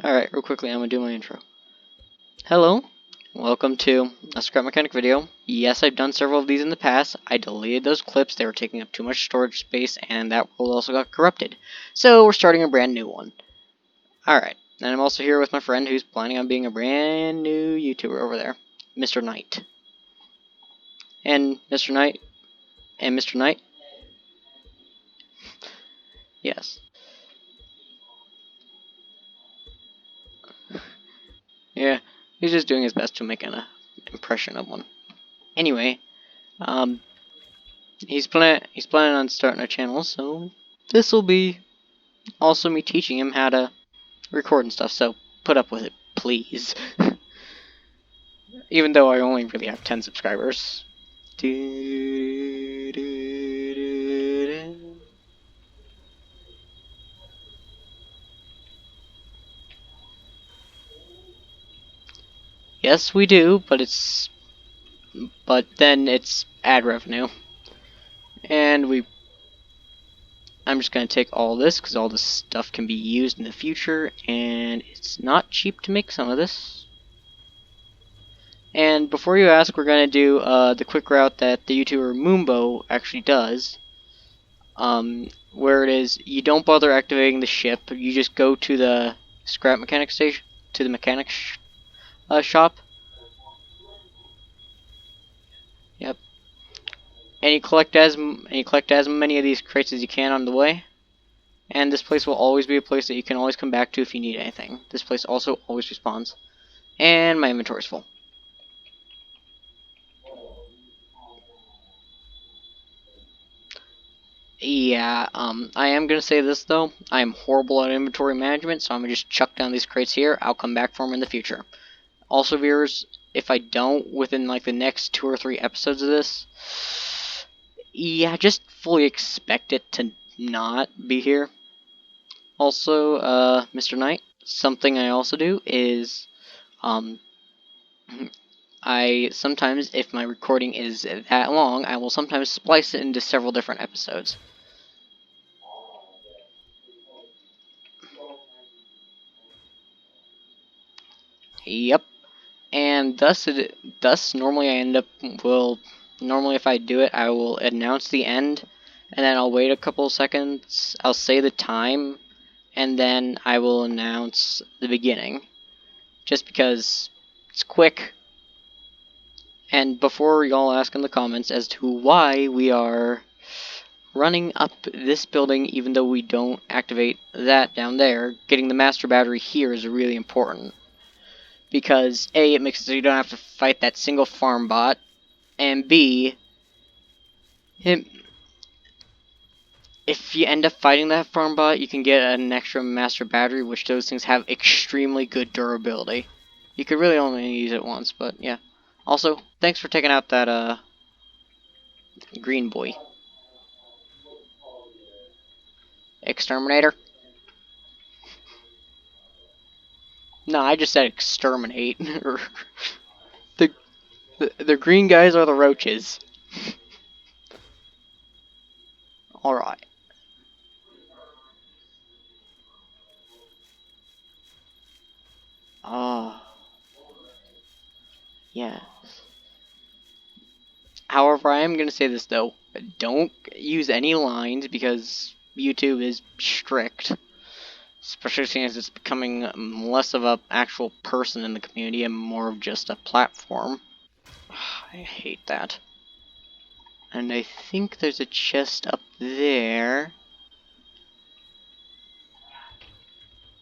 Alright, real quickly, I'm gonna do my intro. Hello, welcome to a scrap mechanic video. Yes, I've done several of these in the past. I deleted those clips, they were taking up too much storage space, and that world also got corrupted. So we're starting a brand new one. Alright, and I'm also here with my friend who's planning on being a brand new YouTuber over there, Mr. Knight. And Mr. Knight, and Mr. Knight, yes. Yeah, he's just doing his best to make an impression of one. Anyway, um, he's planning on starting a channel, so this will be also me teaching him how to record and stuff. So put up with it, please. Even though I only really have 10 subscribers. Yes, we do, but then it's ad revenue, and I'm just gonna take all this because all this stuff can be used in the future, and it's not cheap to make some of this. And before you ask, we're gonna do the quick route that the YouTuber Moombo actually does. Where it is, you don't bother activating the ship. You just go to the scrap mechanic station, to the mechanic shop. Yep. And you collect as many of these crates as you can on the way. And this place will always be a place that you can always come back to if you need anything. This place also always respawns. And my inventory's full. Yeah, I am gonna say this though. I am horrible at inventory management, so I'm gonna just chuck down these crates here. I'll come back for them in the future. Also, viewers, if I don't within like the next 2 or 3 episodes of this, yeah, just fully expect it to not be here. Also, Mr. Knight, something I also do is, um, I sometimes, if my recording is that long, I will sometimes splice it into several different episodes. Yep. And thus normally I end up normally if I do it I will announce the end, and then I'll wait a couple of seconds. I'll say the time, and then I will announce the beginning, just because it's quick. And before y'all ask in the comments as to why we are running up this building even though we don't activate that down there, getting the master battery here is really important. Because A, it makes it so you don't have to fight that single farm bot, and B, if you end up fighting that farm bot, you can get an extra master battery, which those things have extremely good durability. You could really only use it once, but yeah. Also, thanks for taking out that green boy. Exterminator? No, I just said exterminate. the, the green guys are the roaches. Alright. Ah, yes. However, I am going to say this though. Don't use any lines because YouTube is strict. Especially since it's becoming less of an actual person in the community and more of just a platform. I hate that. And I think there's a chest up there.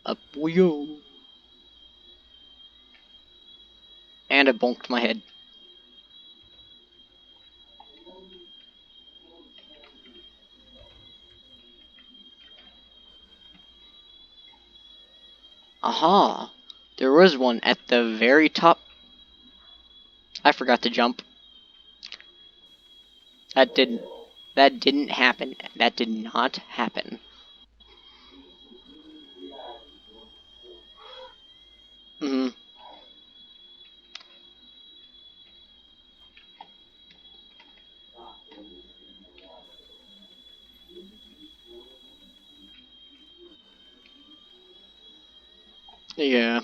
Up we go. And I bonked my head. Aha! There was one at the very top. I forgot to jump. That didn't. That didn't happen. That did not happen. Hmm. Yeah.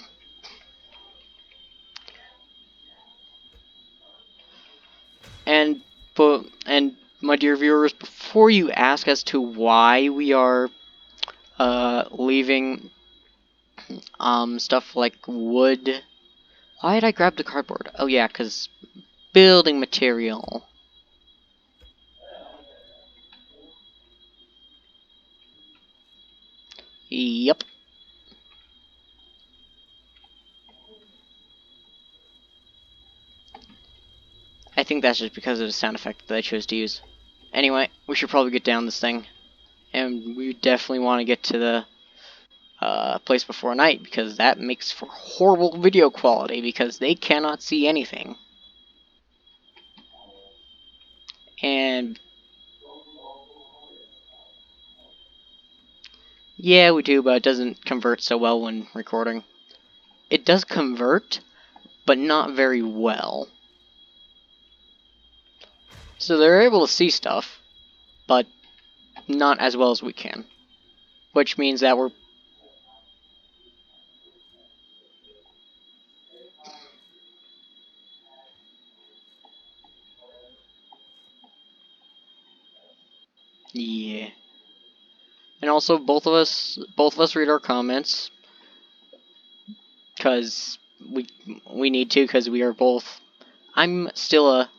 And and my dear viewers, before you ask as to why we are leaving stuff like wood, why did I grab the cardboard? Oh yeah, cause building material. Yep. I think that's just because of the sound effect that I chose to use. Anyway, we should probably get down this thing, and we definitely want to get to the place before night because that makes for horrible video quality because they cannot see anything. And yeah, we do, but it doesn't convert so well when recording. It does convert, but not very well. So they're able to see stuff, but not as well as we can. Which means that we're... Yeah. And also, both of us read our comments, because we need to, because we are both... I'm still a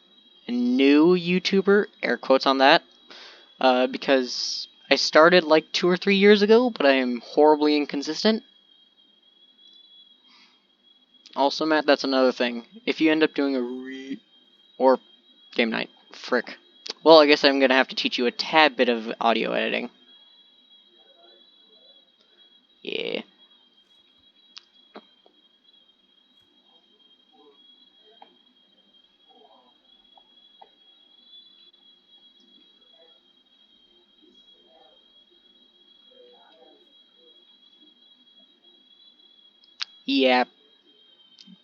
new YouTuber, air quotes on that, because I started like 2 or 3 years ago, but I am horribly inconsistent. Also, Matt, that's another thing. If you end up doing or game night, frick. Well, I guess I'm gonna have to teach you a tad bit of audio editing. Yeah. Yeah,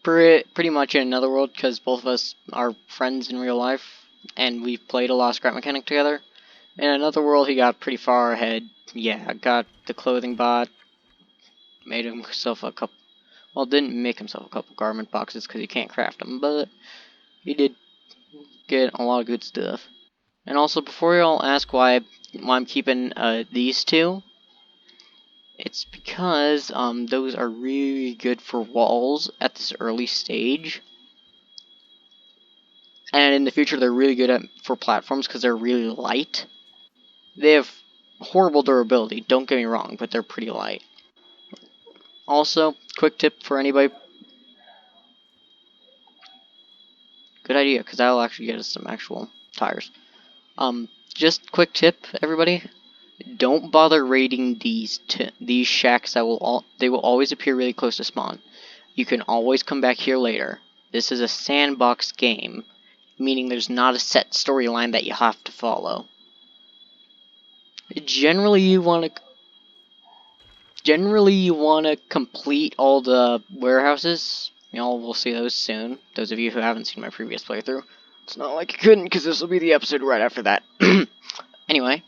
pretty much in another world, because both of us are friends in real life, and we've played a lot of scrap mechanic together. In another world, he got pretty far ahead. Yeah, got the clothing bot, made himself a couple. Well, didn't make himself a couple garment boxes because he can't craft them, but he did get a lot of good stuff. And also, before y'all ask why I'm keeping these two, it's because those are really good for walls at this early stage. And in the future, they're really good for platforms because they're really light. They have horrible durability, don't get me wrong, but they're pretty light. Also, quick tip for anybody. Good idea, because that'll actually get us some actual tires. Just quick tip, everybody. Don't bother raiding these shacks. They will always appear really close to spawn. You can always come back here later. This is a sandbox game, meaning there's not a set storyline that you have to follow. Generally, you want to complete all the warehouses. Y'all will see those soon. Those of you who haven't seen my previous playthrough. It's not like you couldn't, because this will be the episode right after that. Anyway,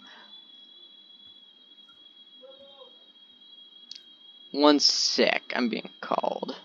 one sec. I'm being called.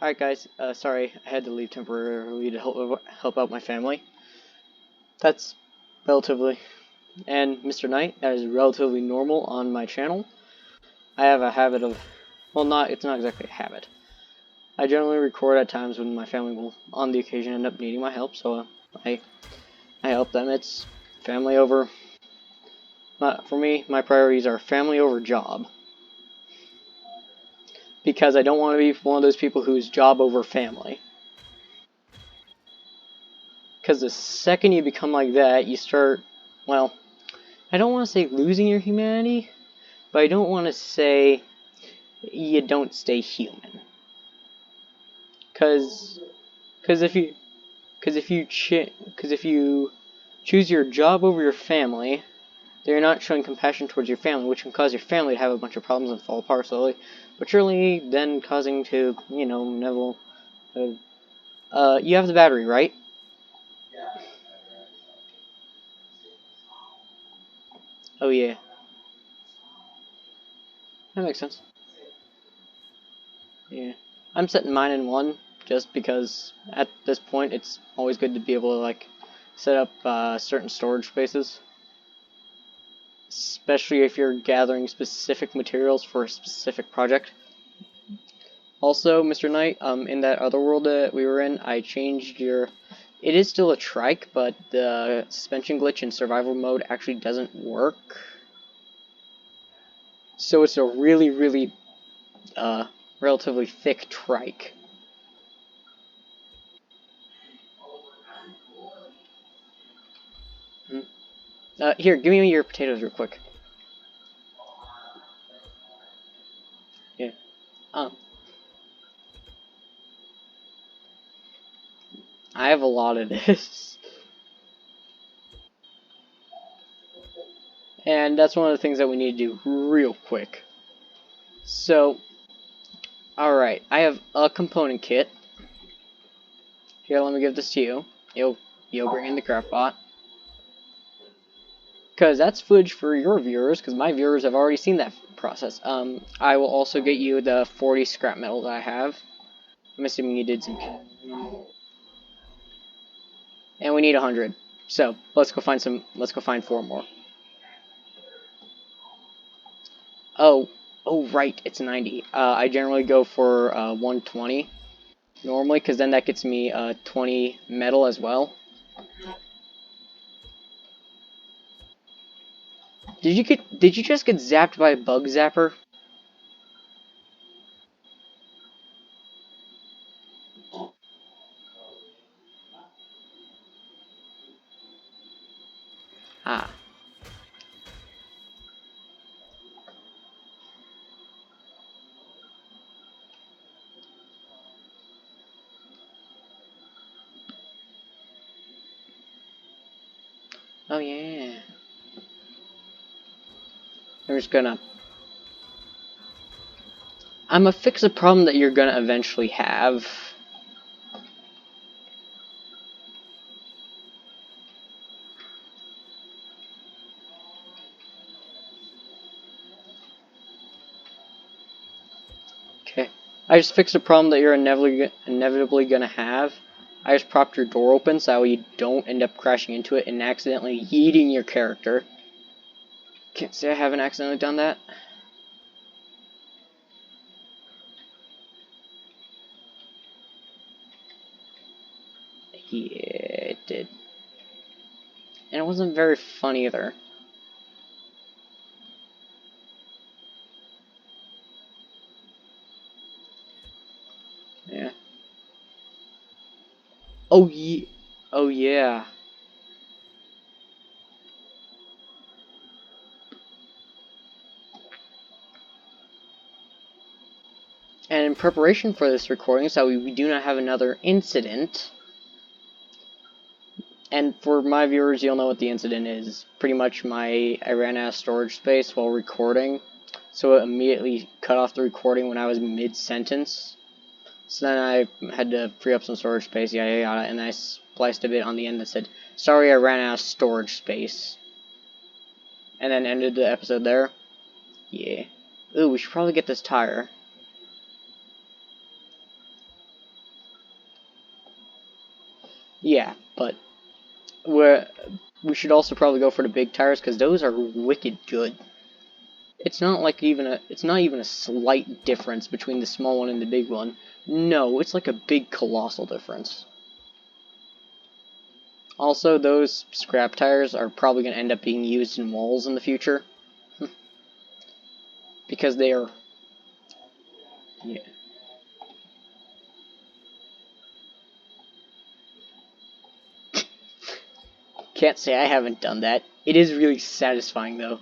Alright guys, sorry, I had to leave temporarily to help out my family. That's relatively, and Mr. Knight, that is relatively normal on my channel. I have a habit of, well, it's not exactly a habit. I generally record at times when my family will, on the occasion, end up needing my help, so I help them. It's family over, for me, my priorities are family over job. Because I don't want to be one of those people who's job over family. Because the second you become like that, you start, well, I don't want to say losing your humanity, but I don't want to say you don't stay human. Because if you choose your job over your family, then you're not showing compassion towards your family, which can cause your family to have a bunch of problems and fall apart slowly, but surely then causing to, Neville, you have the battery, right? Oh yeah. That makes sense. Yeah. I'm setting mine in 1 just because at this point it's always good to be able to like set up certain storage spaces. Especially if you're gathering specific materials for a specific project. Also, Mr. Knight, in that other world that we were in, I changed your... It is still a trike, but the suspension glitch in survival mode actually doesn't work. So it's a really, really, relatively thick trike. Here, give me your potatoes real quick. Yeah. I have a lot of this. And that's one of the things that we need to do real quick. So, alright, I have a component kit. Here, let me give this to you. You'll bring in the craft bot. Because that's footage for your viewers, because my viewers have already seen that process. I will also get you the 40 scrap metal that I have. I'm assuming you did some... And we need 100. So, let's go find 4 more. Oh, right, it's 90. I generally go for 120 normally, because then that gets me 20 metal as well. Did you just get zapped by a bug zapper? Ah. Oh yeah. I'm just gonna... I'm gonna fix a problem that you're gonna eventually have. Okay. I just fixed a problem that you're inevitably gonna have. I just propped your door open so you don't end up crashing into it and accidentally yeeting your character. Can't say I haven't accidentally done that. Yeah, it did. And it wasn't very fun either. Yeah. Oh yeah. And in preparation for this recording, so we do not have another incident. And for my viewers, you'll know what the incident is. Pretty much I ran out of storage space while recording, so it immediately cut off the recording when I was mid-sentence. So then I had to free up some storage space, yada yada, and I spliced a bit on the end that said, "Sorry, I ran out of storage space." And then ended the episode there. Yeah. Ooh, we should probably get this tire. Yeah, but we're, we should also probably go for the big tires because those are wicked good. It's not even a slight difference between the small one and the big one. No, it's like a big colossal difference. Also, those scrap tires are probably going to end up being used in walls in the future. Because they are... Yeah. Can't say I haven't done that. It is really satisfying, though.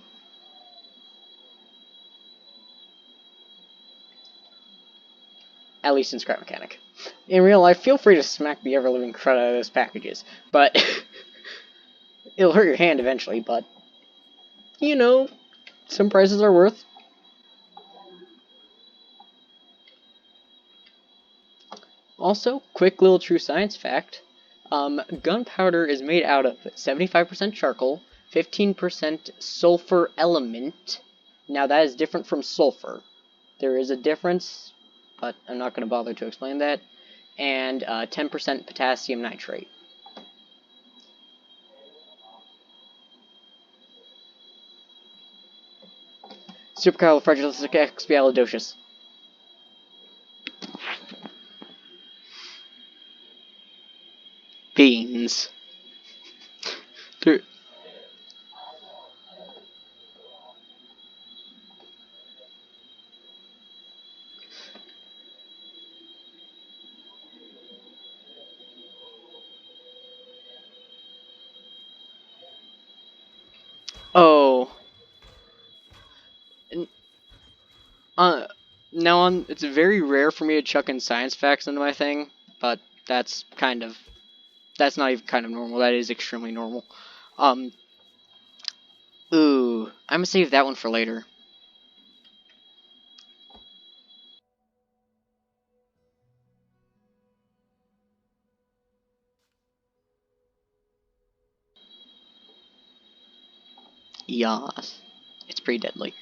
At least in Scrap Mechanic. In real life, feel free to smack the ever-living crud out of those packages. But... it'll hurt your hand eventually, but... You know, some prices are worth. Also, quick little true science fact. Gunpowder is made out of 75% charcoal, 15% sulfur element. Now that is different from sulfur. There is a difference, but I'm not going to bother to explain that. And 10% potassium nitrate. Supercalifragilisticexpialidocious. Beans. They're, oh. Uh, now on, it's very rare for me to chuck in science facts into my thing, but that's kind of, that's not even kind of normal. That is extremely normal. Um, I'm gonna save that one for later. Yas. It's pretty deadly.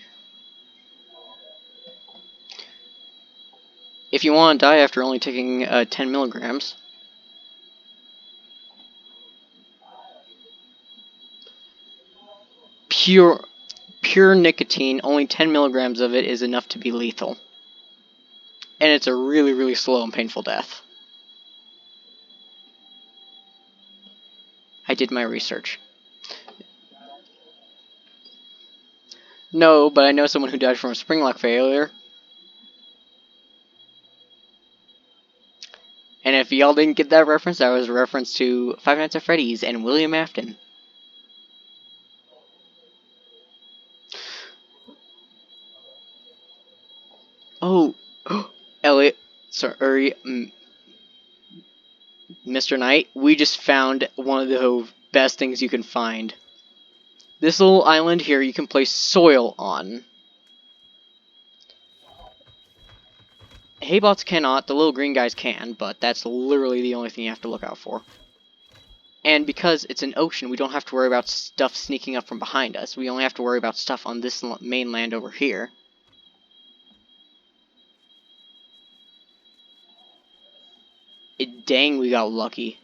If you want to die after only taking 10 milligrams, pure pure nicotine, only 10 milligrams of it is enough to be lethal. And it's a really, really slow and painful death. I did my research. No, but I know someone who died from a spring lock failure. And if y'all didn't get that reference, that was a reference to Five Nights at Freddy's and William Afton. Oh, Elliot, sorry, Mr. Knight, we just found one of the best things you can find. This little island here you can place soil on. Haybots cannot, the little green guys can, but that's literally the only thing you have to look out for. And because it's an ocean, we don't have to worry about stuff sneaking up from behind us. We only have to worry about stuff on this mainland over here. Dang, we got lucky.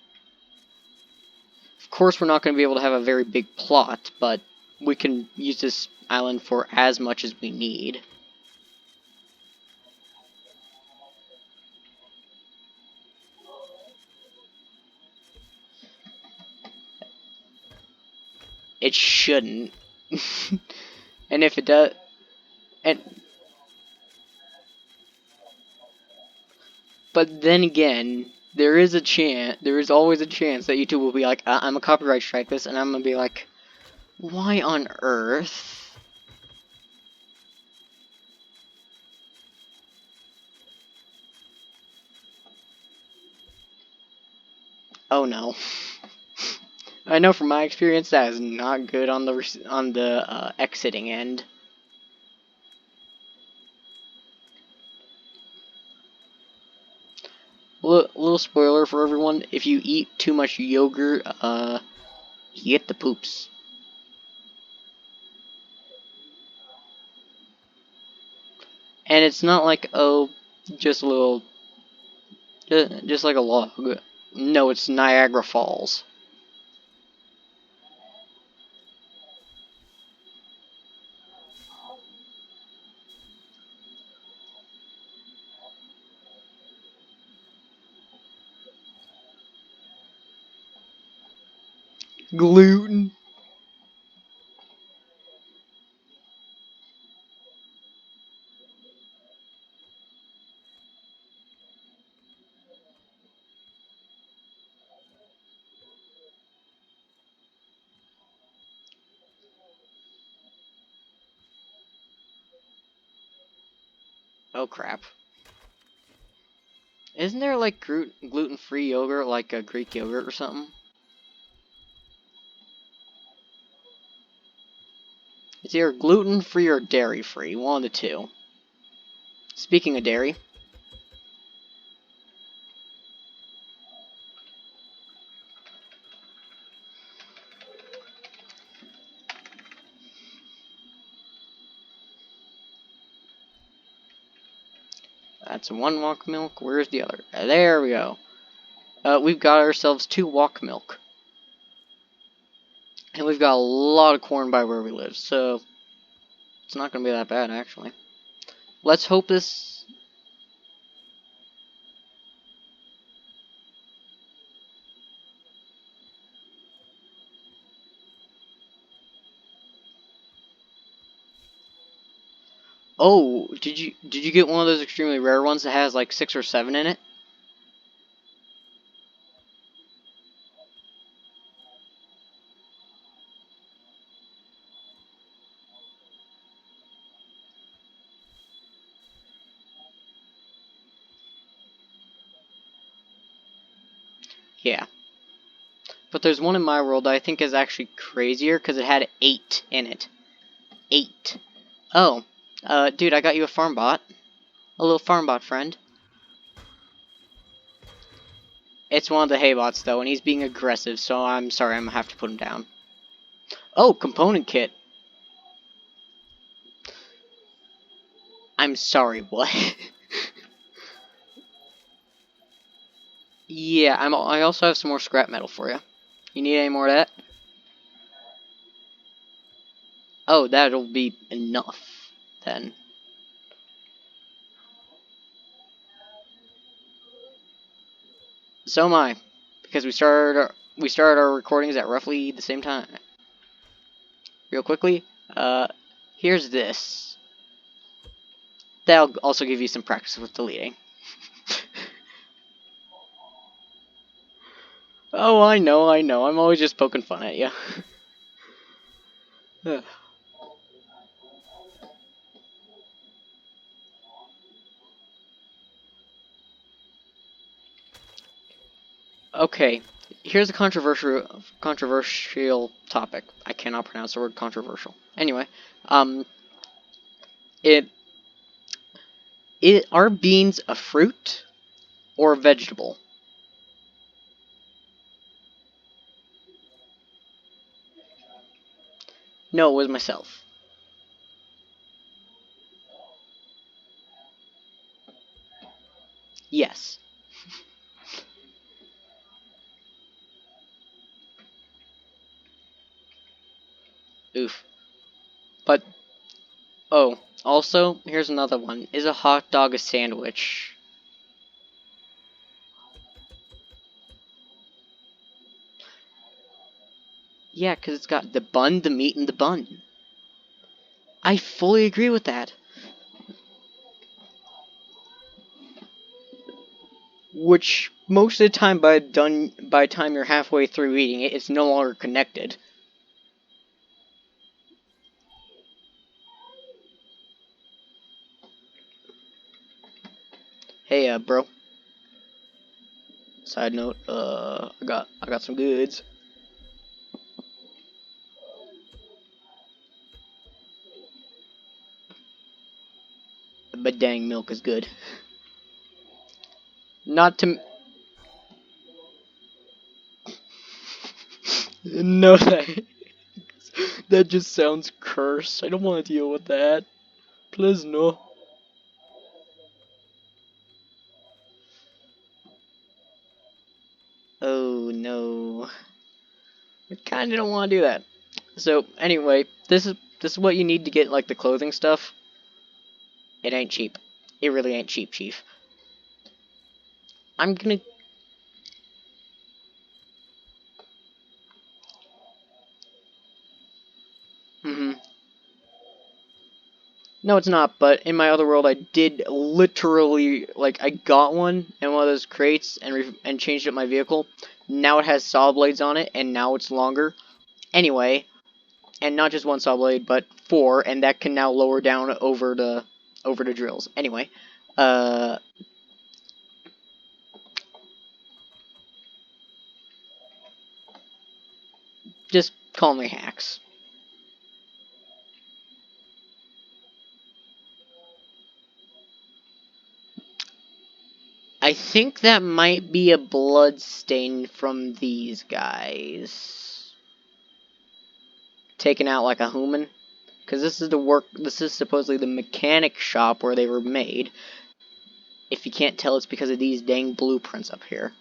Of course, we're not going to be able to have a very big plot, but we can use this island for as much as we need. It shouldn't. And if it does... and But then again, there is always a chance that YouTube will be like, I'm a copyright strike this, and I'm going to be like, why on earth? Oh no. I know from my experience that is not good on the exiting end. Little spoiler for everyone: if you eat too much yogurt, you get the poops. And it's not like, oh, just a little, just like a log. No, it's Niagara Falls. Gluten. Oh crap. Isn't there like gluten-free yogurt, like a Greek yogurt or something? It's either gluten-free or dairy-free, one of the two. Speaking of dairy, that's one walk milk. Where's the other? There we go. We've got ourselves 2 walk milk. And we've got a lot of corn by where we live, so it's not going to be that bad, actually. Let's hope this... Oh, did you get one of those extremely rare ones that has like 6 or 7 in it? Yeah. But there's one in my world that I think is actually crazier because it had 8 in it. 8. Oh, dude, I got you a farm bot. A little farm bot friend. It's one of the hay bots though, and he's being aggressive, so I'm sorry, I'm gonna have to put him down. Oh, component kit. I'm sorry, what? Yeah, I also have some more scrap metal for you. You need any more of that? Oh, that'll be enough, then. So am I, because we started our recordings at roughly the same time. Real quickly, here's this. That'll also give you some practice with deleting. Oh, I know, I'm always just poking fun at you. Okay, here's a controversial topic. I cannot pronounce the word controversial. Anyway, um, it are beans a fruit or a vegetable? No, it was myself. Yes. Oof. But oh, also here's another one. Is a hot dog a sandwich? Yeah, because it's got the bun, the meat, and the bun. I fully agree with that. Which most of the time, by the time you're halfway through eating it, it's no longer connected. Hey, bro. Side note, I got some goods. But dang, milk is good. Not to. No thanks. That just sounds cursed. I don't want to deal with that. Please no. I kind of don't want to do that. So anyway, this is what you need to get like the clothing stuff. It ain't cheap. It really ain't cheap, Chief. I'm gonna. Mm-hmm. No, it's not. But in my other world, I did literally like I got one in one of those crates and changed up my vehicle. Now it has saw blades on it, and now it's longer. Anyway, and not just one saw blade, but four, and that can now lower down over the drills. Anyway, uh, just call me hacks. I think that might be a blood stain from these guys. Taken out like a human. Because this is supposedly the mechanic shop where they were made. If you can't tell, it's because of these dang blueprints up here.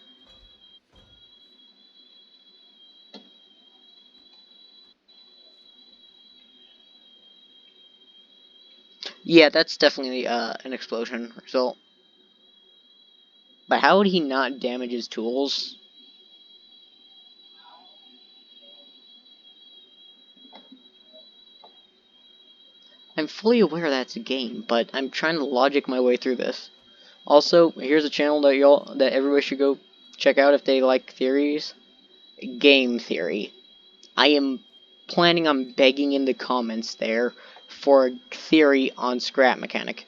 Yeah, that's definitely an explosion result. But how would he not damage his tools? I'm fully aware that's a game, but I'm trying to logic my way through this. Also, here's a channel that everybody should go check out if they like theories. Game Theory. I am planning on begging in the comments there for a theory on scrap mechanic.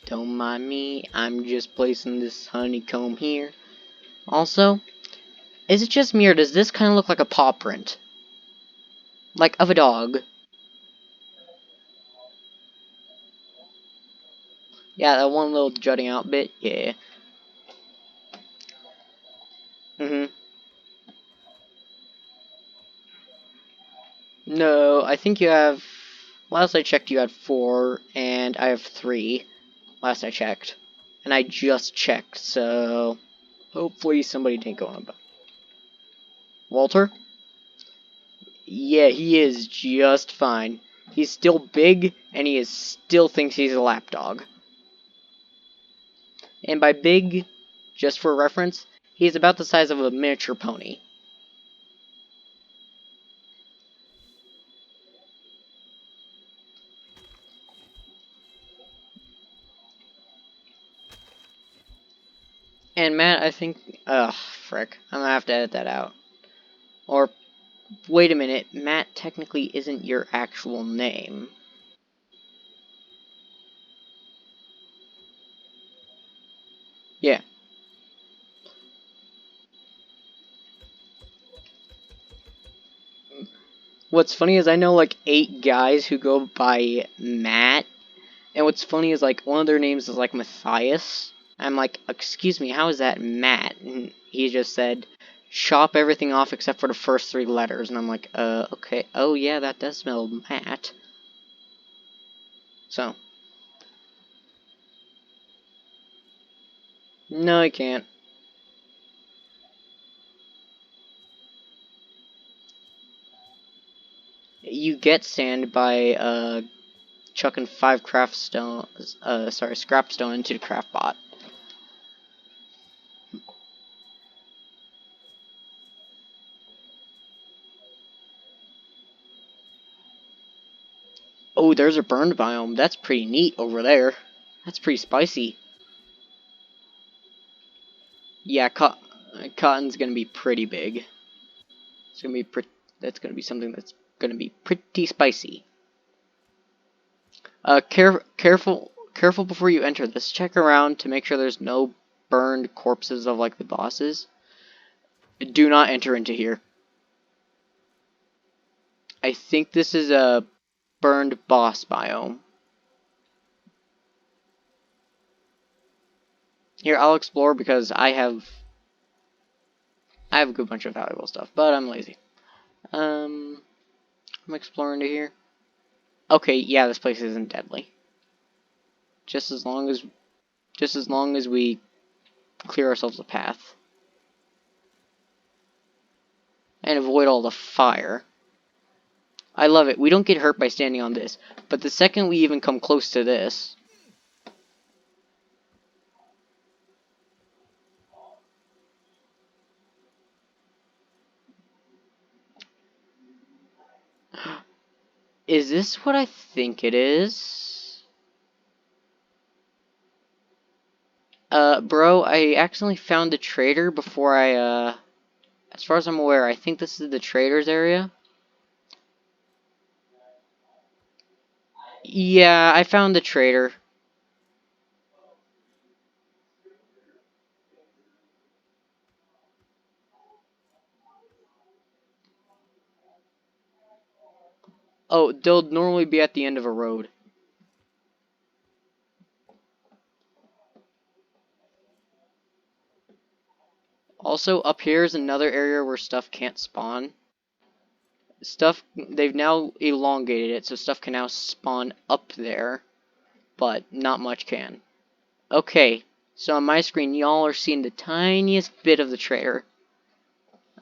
Don't mind me, I'm just placing this honeycomb here. Also, is it just me or does this kind of look like a paw print? Like of a dog. Yeah, that one little jutting out bit, yeah. Mm-hmm. No, I think you have... Last I checked you had 4, and I have 3. Last I checked. And I just checked, so... Hopefully somebody didn't go on about... Walter? Yeah, he is just fine. He's still big, and he still thinks he's a lapdog. And by big, just for reference, he's about the size of a miniature pony. And Matt, I think... Ugh, frick. I'm gonna have to edit that out. Or, wait a minute, Matt technically isn't your actual name. Yeah. What's funny is I know like 8 guys who go by Matt, and what's funny is like one of their names is like Matthias. I'm like, excuse me, how is that Matt? And he just said, chop everything off except for the first 3 letters. And I'm like, okay. Oh yeah, that does spell Matt. So, no, I can't. You get sand by chucking 5 scrap stone into the craft bot. Oh, there's a burned biome. That's pretty neat over there. That's pretty spicy. Yeah, cotton's gonna be pretty big. It's gonna be that's gonna be something that's gonna be pretty spicy. Careful before you enter this. Check around to make sure there's no burned corpses of like the bosses. Do not enter into here. I think this is a burned boss biome. Here, I'll explore because I have a good bunch of valuable stuff, but I'm lazy. I'm exploring to here. Okay, yeah, this place isn't deadly. Just as long as we clear ourselves a path and avoid all the fire. I love it. We don't get hurt by standing on this, but the second we even come close to this, is this what I think it is? Bro, I accidentally found the trader before as far as I'm aware, I think this is the trader's area. Yeah, I found the trader. Oh, they'll normally be at the end of a road. Also, up here is another area where stuff can't spawn. They've now elongated it, so stuff can now spawn up there, but not much can. Okay, so on my screen, y'all are seeing the tiniest bit of the trader.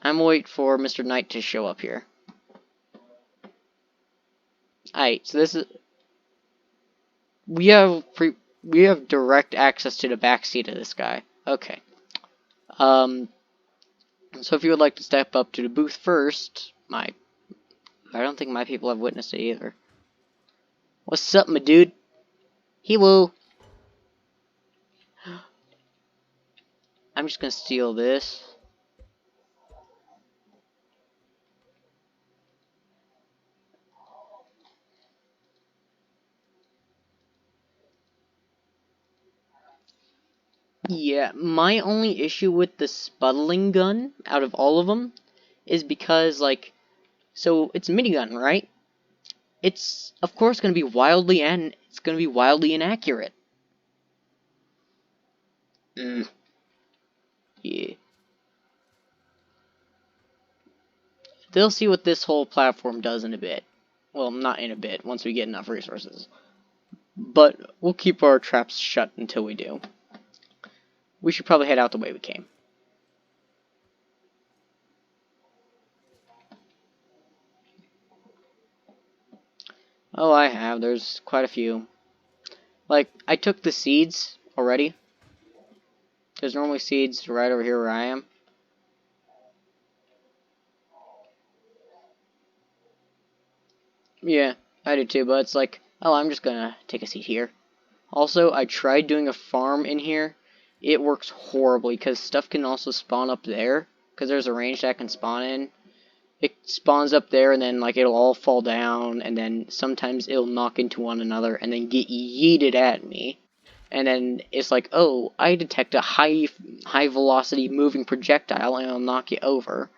I'm waiting for Mr. Knight to show up here. Alright, so this is... We have direct access to the back seat of this guy. Okay. So if you would like to step up to the booth first, I don't think my people have witnessed it either. What's up, my dude? He-woo! I'm just gonna steal this. Yeah, my only issue with the sputtling gun, out of all of them, is because, like, so it's a minigun, right? It's, of course, gonna be wildly inaccurate. Yeah. They'll see what this whole platform does in a bit. Well, not in a bit, once we get enough resources. But we'll keep our traps shut until we do. We should probably head out the way we came. Oh, I have. There's quite a few. Like, I took the seeds already. There's normally seeds right over here where I am. Yeah, I do too, but it's like, oh, I'm just gonna take a seat here. Also, I tried doing a farm in here. It works horribly, because stuff can also spawn up there. Because there's a range that can spawn in. It spawns up there, and then, like, it'll all fall down, and then sometimes it'll knock into one another, and then get yeeted at me. And then it's like, oh, I detect a high velocity moving projectile, and it'll knock you over.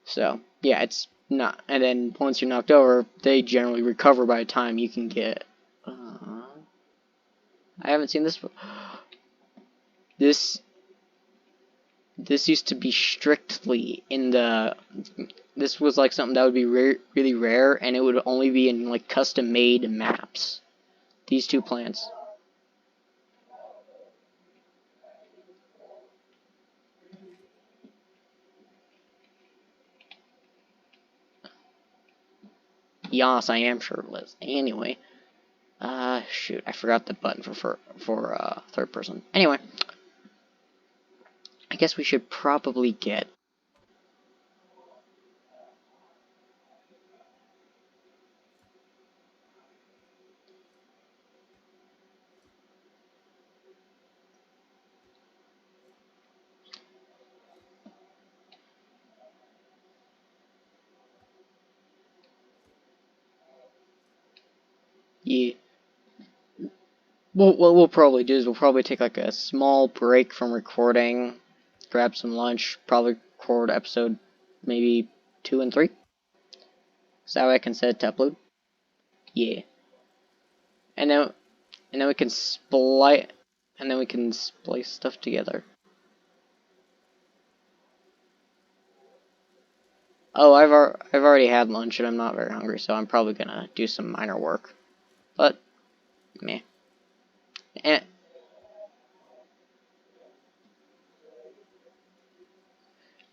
So, yeah, it's not. And then once you're knocked over, they generally recover by the time you can get... I haven't seen this. This used to be strictly in the... This was like something that would be really rare, and it would only be in like custom-made maps. These two plants. Yes, I am shirtless. Anyway, shoot, I forgot the button for third person. Anyway, I guess we should probably get... Yeah. What we'll probably do is we'll probably take like a small break from recording, grab some lunch, probably record episode maybe 2 and 3. Is that way I can set it to upload? Yeah. And then we can splice stuff together. Oh, I've already had lunch and I'm not very hungry, so I'm probably gonna do some minor work. But meh. And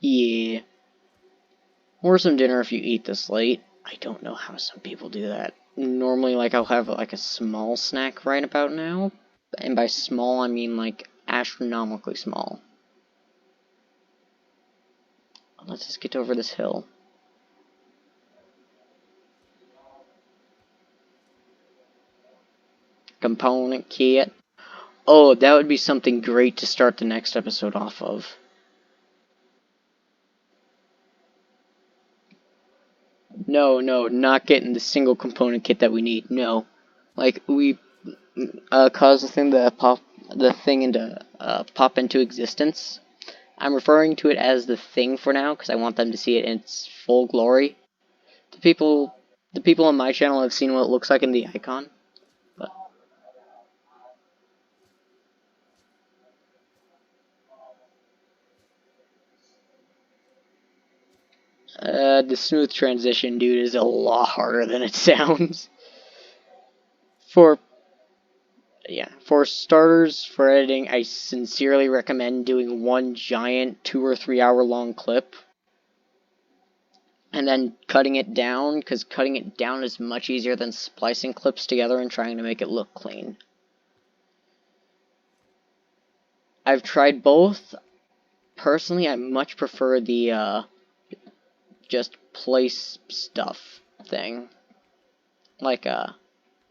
yeah. Or some dinner if you eat this late. I don't know how some people do that. Normally, like, I'll have, like, a small snack right about now. And by small, I mean, like, astronomically small. Let's just get over this hill. Component kit. Oh, that would be something great to start the next episode off of. No, not getting the single component kit that we need. No. Like, we cause the thing into pop into existence. I'm referring to it as the thing for now because I want them to see it in its full glory. The people on my channel have seen what it looks like in the icon. But the smooth transition, dude, is a lot harder than it sounds. For for starters, for editing, I sincerely recommend doing one giant 2 or 3 hour long clip and then cutting it down, because cutting it down is much easier than splicing clips together and trying to make it look clean. I've tried both. Personally, I much prefer the just place stuff thing. Like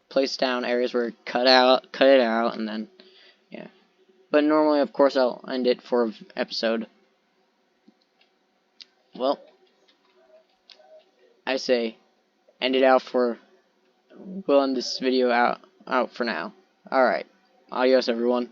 place down areas where cut it out, and then yeah. But normally, of course, I'll end it for an episode. Well, I say end it out for. We'll end this video out for now. All right, adios, everyone.